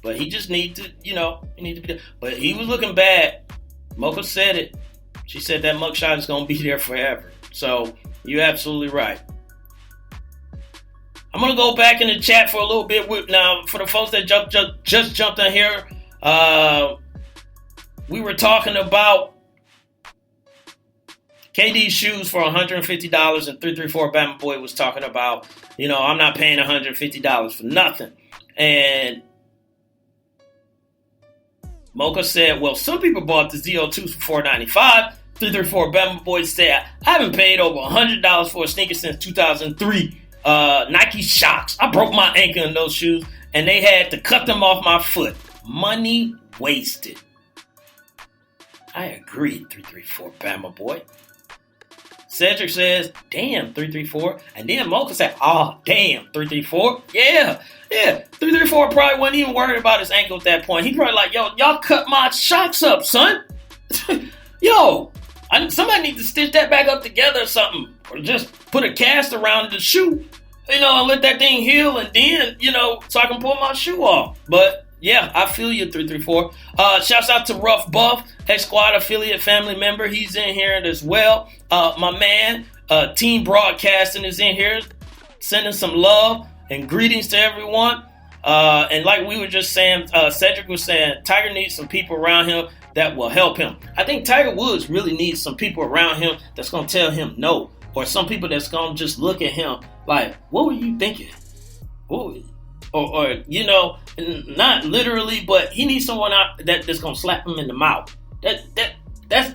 But he just need to, he need to be there. But he was looking bad. Mocha said it. She said that mugshot is going to be there forever. So you're absolutely right. I'm going to go back in the chat for a little bit. Now, for the folks that just jumped in here, we were talking about KD's shoes for $150, and 334 Bama Boy was talking about, I'm not paying $150 for nothing. And Mocha said, well, some people bought the ZO2s for $495. 334 Bama Boy said, I haven't paid over $100 for a sneaker since 2003. Nike Shocks. I broke my ankle in those shoes, and they had to cut them off my foot. Money wasted. I agree, 334 Bama Boy. Cedric says, damn, 334. And then Mocha said, oh, damn, 334. Yeah. 334 probably wasn't even worried about his ankle at that point. He probably like, yo, y'all cut my shocks up, son. Yo, somebody needs to stitch that back up together or something. Or just put a cast around the shoe, and let that thing heal. And then, so I can pull my shoe off. But, yeah, I feel you, 334. Shouts out to Rough Buff, X-Squad affiliate family member. He's in here as well. My man, Team Broadcasting is in here, sending some love and greetings to everyone. And like we were just saying, Cedric was saying, Tiger needs some people around him that will help him. I think Tiger Woods really needs some people around him that's going to tell him no. Or some people that's going to just look at him like, what were you thinking? Or not literally, but he needs someone out that's going to slap him in the mouth. That's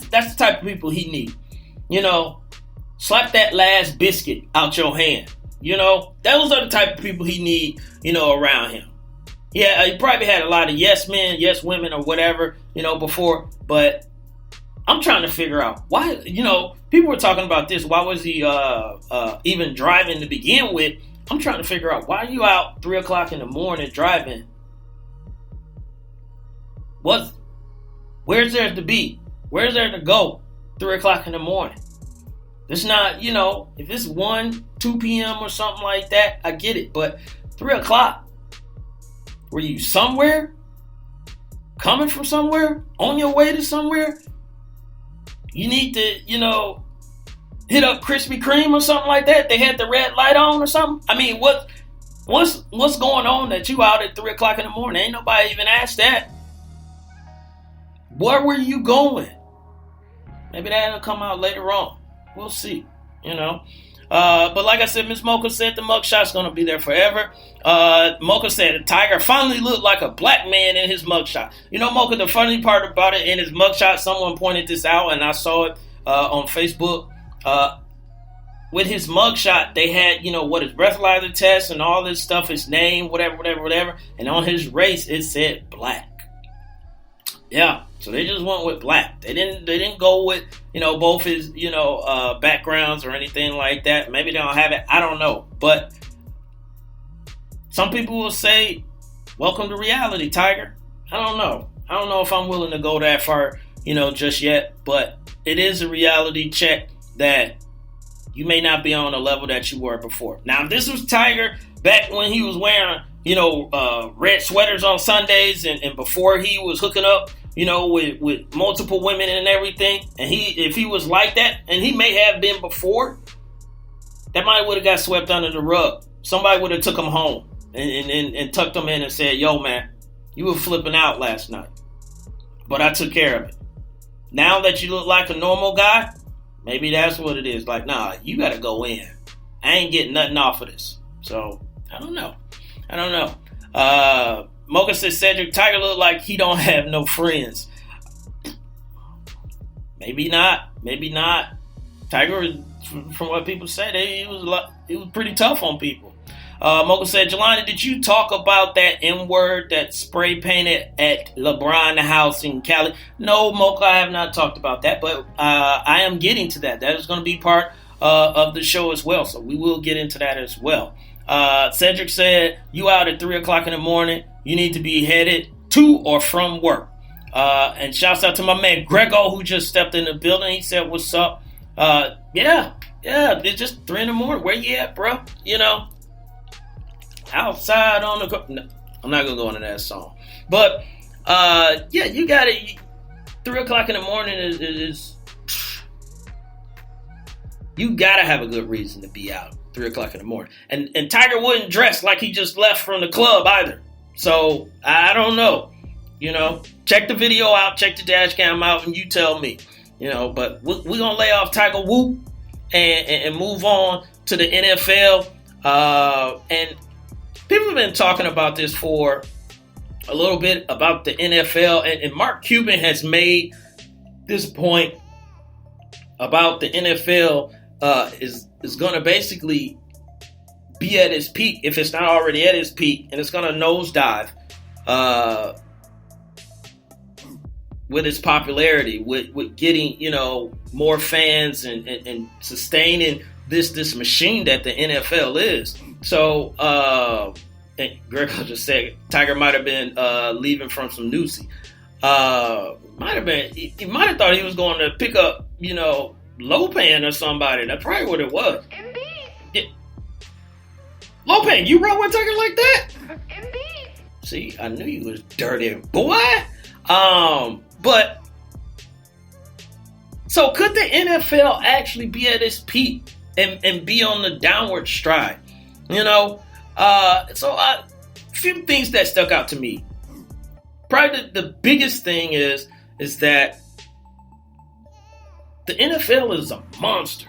the type of people he needs. Slap that last biscuit out your hand. Those are the type of people he need, around him. Yeah, he probably had a lot of yes men, yes women, or whatever, before. But I'm trying to figure out why, people were talking about this. Why was he even driving to begin with? I'm trying to figure out, why are you out 3 o'clock in the morning driving? Where's there to be? Where's there to go 3 o'clock in the morning? It's not, if it's 1, 2 p.m. or something like that, I get it. But 3 o'clock, were you somewhere? Coming from somewhere? On your way to somewhere? You need to, hit up Krispy Kreme or something like that? They had the red light on or something? I mean, what's going on that you out at 3 o'clock in the morning? Ain't nobody even asked that. Where were you going? Maybe that'll come out later on. We'll see, But like I said, Miss Mocha said the mugshot's going to be there forever. Mocha said Tiger finally looked like a black man in his mugshot. Mocha, the funny part about it, in his mugshot, someone pointed this out, and I saw it on Facebook. With his mugshot, they had, what his breathalyzer test and all this stuff, his name, whatever. And on his race, it said black. Yeah, so they just went with black. They didn't go with, both his, backgrounds or anything like that. Maybe they don't have it. I don't know. But some people will say, welcome to reality, Tiger. I don't know. I don't know if I'm willing to go that far, just yet. But it is a reality check that you may not be on the level that you were before. Now, if this was Tiger back when he was wearing, red sweaters on Sundays and before he was hooking up, with multiple women and everything, and if he was like that, and he may have been before, that might would have got swept under the rug. Somebody would have took him home and tucked him in and said, yo, man, you were flipping out last night, but I took care of it. Now that you look like a normal guy, maybe that's what it is. Like, nah, you got to go in. I ain't getting nothing off of this. So, I don't know. Mocha says Cedric, Tiger look like he don't have no friends. Maybe not. Tiger, from what people said, he was pretty tough on people. Mocha said, Jelani, did you talk about that N-word that spray painted at LeBron house in Cali? No, Mocha, I have not talked about that, but I am getting to that. That is going to be part of the show as well, so we will get into that as well. Cedric said, you out at 3 o'clock in the morning, you need to be headed to or from work. And shouts out to my man Grego, who just stepped in the building. He said, what's up? Yeah, it's just 3 in the morning. Where you at, bro? Outside on the... No, I'm not going to go into that song. But yeah, you got it. 3 o'clock in the morning is you gotta have a good reason to be out 3 o'clock in the morning. And Tiger wouldn't dress like he just left from the club either. So I don't know. Check the video out, check the dash cam out, and you tell me. But we're gonna lay off Tiger Whoop and move on to the NFL. And people have been talking about this for a little bit about the NFL, and Mark Cuban has made this point about the NFL is going to basically be at its peak, if it's not already at its peak, and it's going to nosedive with its popularity, with getting more fans and sustaining this machine that the NFL is. So and Greg just said Tiger might have been leaving from some newsy. Might have been. He might have thought he was going to pick up, Lopan or somebody. That's probably what it was. Indeed. Yeah. Lopan, you rode with Tiger like that? Indeed. See, I knew you was dirty, boy. But so could the NFL actually be at its peak and be on the downward stride? So a few things that stuck out to me. Probably the biggest thing is that the NFL is a monster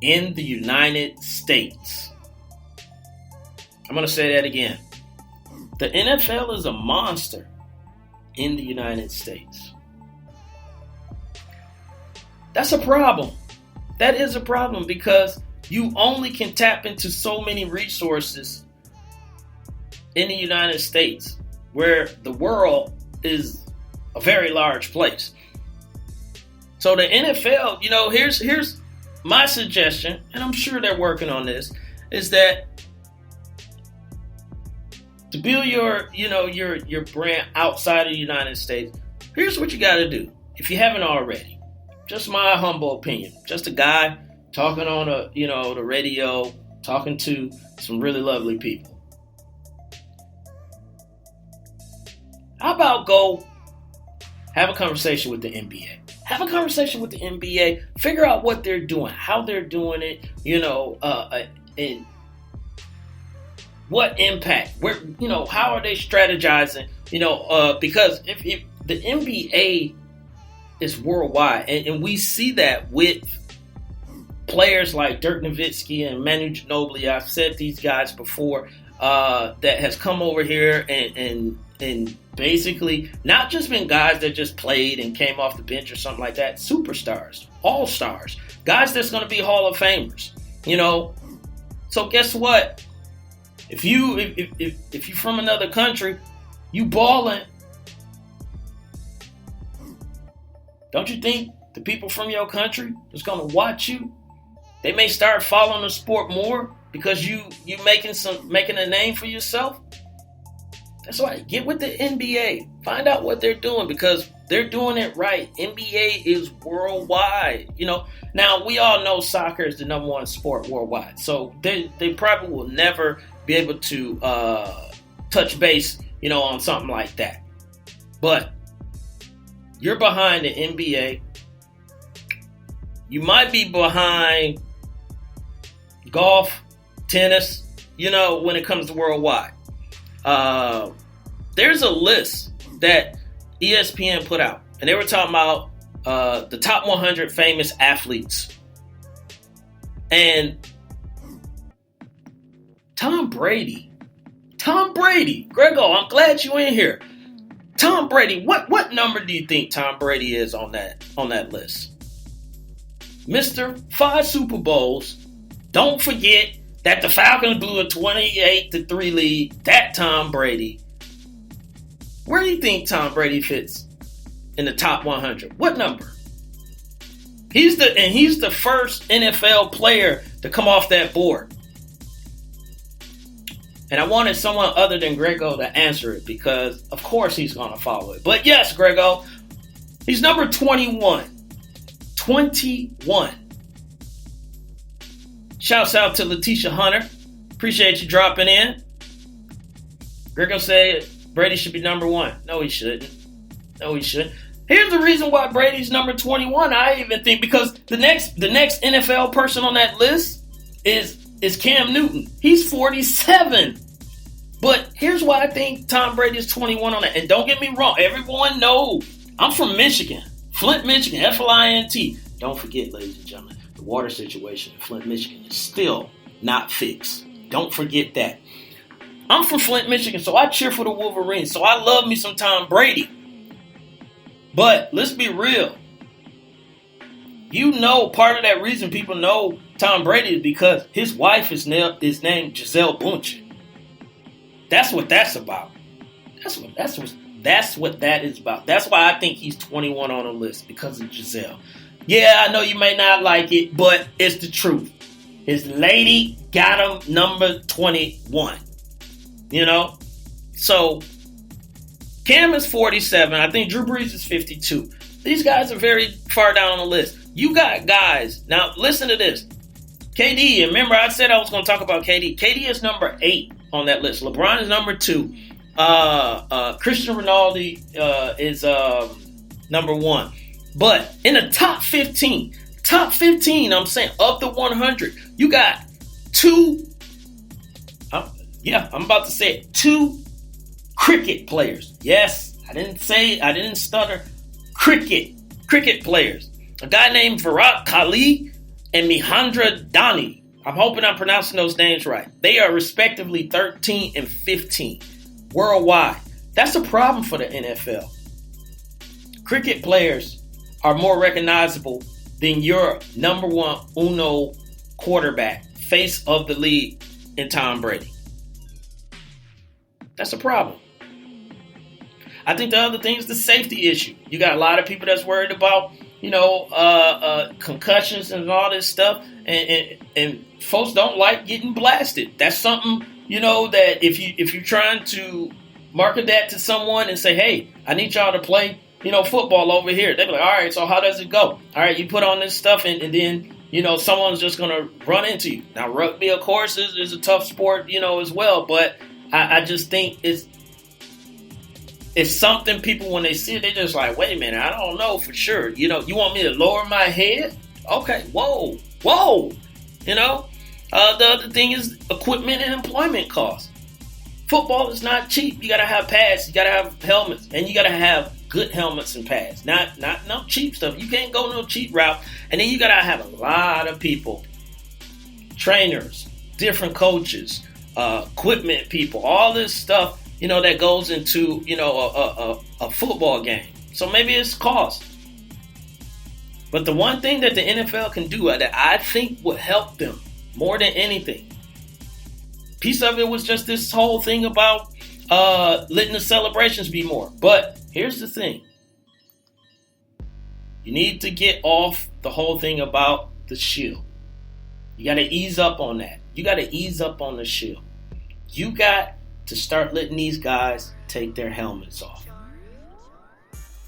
in the United States. I'm going to say that again. The NFL is a monster in the United States. That's a problem. That is a problem because you only can tap into so many resources in the United States, where the world is a very large place. So the NFL, here's my suggestion, and I'm sure they're working on this, is that to build your brand outside of the United States, here's what you got to do if you haven't already. Just my humble opinion. Just a guy talking on the radio, talking to some really lovely people. How about go have a conversation with the NBA? Have a conversation with the NBA. Figure out what they're doing, how they're doing it, and what impact. Where how are they strategizing? Because if the NBA is worldwide, and we see that with players like Dirk Nowitzki and Manu Ginobili. I've said these guys before that has come over here and basically not just been guys that just played and came off the bench or something like that. Superstars, all-stars, guys that's going to be Hall of Famers. So guess what? If you're from another country, you balling. Don't you think the people from your country is going to watch you? They may start following the sport more because you making a name for yourself. That's why get with the NBA. Find out what they're doing because they're doing it right. NBA is worldwide. Now we all know soccer is the number one sport worldwide. So they probably will never be able to touch base, on something like that. But you're behind the NBA. You might be behind golf, tennis, when it comes to worldwide. There's a list that ESPN put out, and they were talking about the top 100 famous athletes. And Tom Brady, Grego, I'm glad you in here. Tom Brady, what number do you think Tom Brady is on that list? Mr. 5 Super Bowls. Don't forget that the Falcons blew a 28-3 lead. That Tom Brady. Where do you think Tom Brady fits in the top 100? What number? He's the first NFL player to come off that board. And I wanted someone other than Grego to answer it because, of course, he's going to follow it. But yes, Grego, he's number 21. 21. Shouts out to Letitia Hunter. Appreciate you dropping in. Gregor said Brady should be number 1. No, he shouldn't. Here's the reason why Brady's number 21. I even think because the next NFL person on that list is Cam Newton. He's 47. But here's why I think Tom Brady is 21 on that. And don't get me wrong, everyone knows I'm from Michigan. Flint, Michigan, F-L-I-N-T. Don't forget, ladies and gentlemen, the water situation in Flint, Michigan is still not fixed. Don't forget that. I'm from Flint, Michigan, so I cheer for the Wolverines. So I love me some Tom Brady. But let's be real. You know, part of that reason people know Tom Brady is because his wife is named Gisele Bündchen. That's what that's about. That's what that is about. That's why I think he's 21 on the list, because of Gisele. Yeah, I know you may not like it, but it's the truth. His lady got him number 21. You know? So, Cam is 47. I think Drew Brees is 52. These guys are very far down on the list. You got guys. Now, listen to this. KD, and remember I said I was going to talk about KD. KD is number 8 on that list. LeBron is number 2. Cristiano Ronaldo is number 1. But in the top 15, I'm saying, of the 100, you got 2, I'm about to say it, 2 cricket players. Yes, I didn't stutter. Cricket players. A guy named Virat Kohli and Mahendra Dhoni. I'm hoping I'm pronouncing those names right. They are respectively 13 and 15 worldwide. That's a problem for the NFL. Cricket players are more recognizable than your number 1 uno quarterback, face of the league in Tom Brady. That's a problem. I think the other thing is the safety issue. You got a lot of people that's worried about, concussions and all this stuff, and folks don't like getting blasted. That's something, that if you're trying to market that to someone and say, hey, I need y'all to play, football over here. They'll be like, all right, so how does it go? All right, you put on this stuff and then, someone's just going to run into you. Now, rugby, of course, is a tough sport, as well, but I just think it's something people, when they see it, they're just like, wait a minute, I don't know for sure. You want me to lower my head? Okay, whoa. The other thing is equipment and employment costs. Football is not cheap. You got to have pads. You got to have helmets. And you got to have good helmets and pads. Not no cheap stuff. You can't go no cheap route. And then you got to have a lot of people. Trainers, different coaches, equipment people, all this stuff, that goes into, a football game. So maybe it's cost. But the one thing that the NFL can do that I think would help them more than anything, piece of it was just this whole thing about letting the celebrations be more. But here's the thing. You need to get off the whole thing about the shield. You got to ease up on that. You got to ease up on the shield. You got to start letting these guys take their helmets off.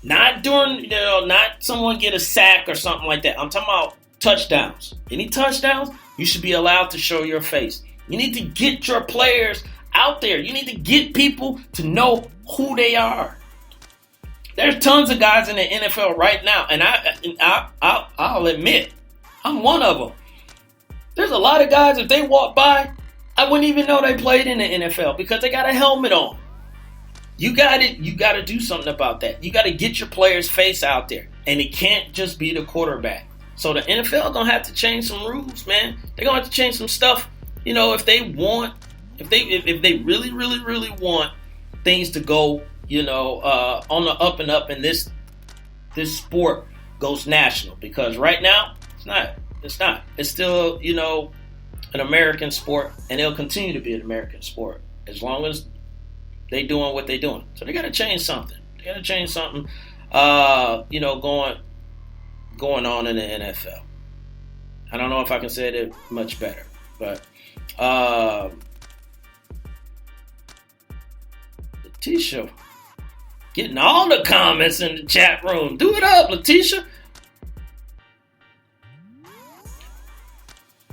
Not during, not someone get a sack or something like that. I'm talking about touchdowns. Any touchdowns, you should be allowed to show your face. You need to get your players out there. You need to get people to know who they are. There's tons of guys in the NFL right now, and I'll admit, I'm one of them. There's a lot of guys, if they walk by, I wouldn't even know they played in the NFL because they got a helmet on. You got to do something about that. You got to get your players' face out there, and it can't just be the quarterback. So the NFL gonna have to change some rules, man. They're gonna have to change some stuff. If they really, really, really want things to go, on the up and up, and this sport goes national. Because right now, it's not. It's still, an American sport, and it'll continue to be an American sport as long as they doing what they doing. So they got to change something. Going on in the NFL. I don't know if I can say it much better, but Letitia getting all the comments in the chat room. Do it up, Letitia.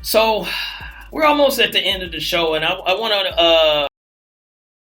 So we're almost at the end of the show, and I want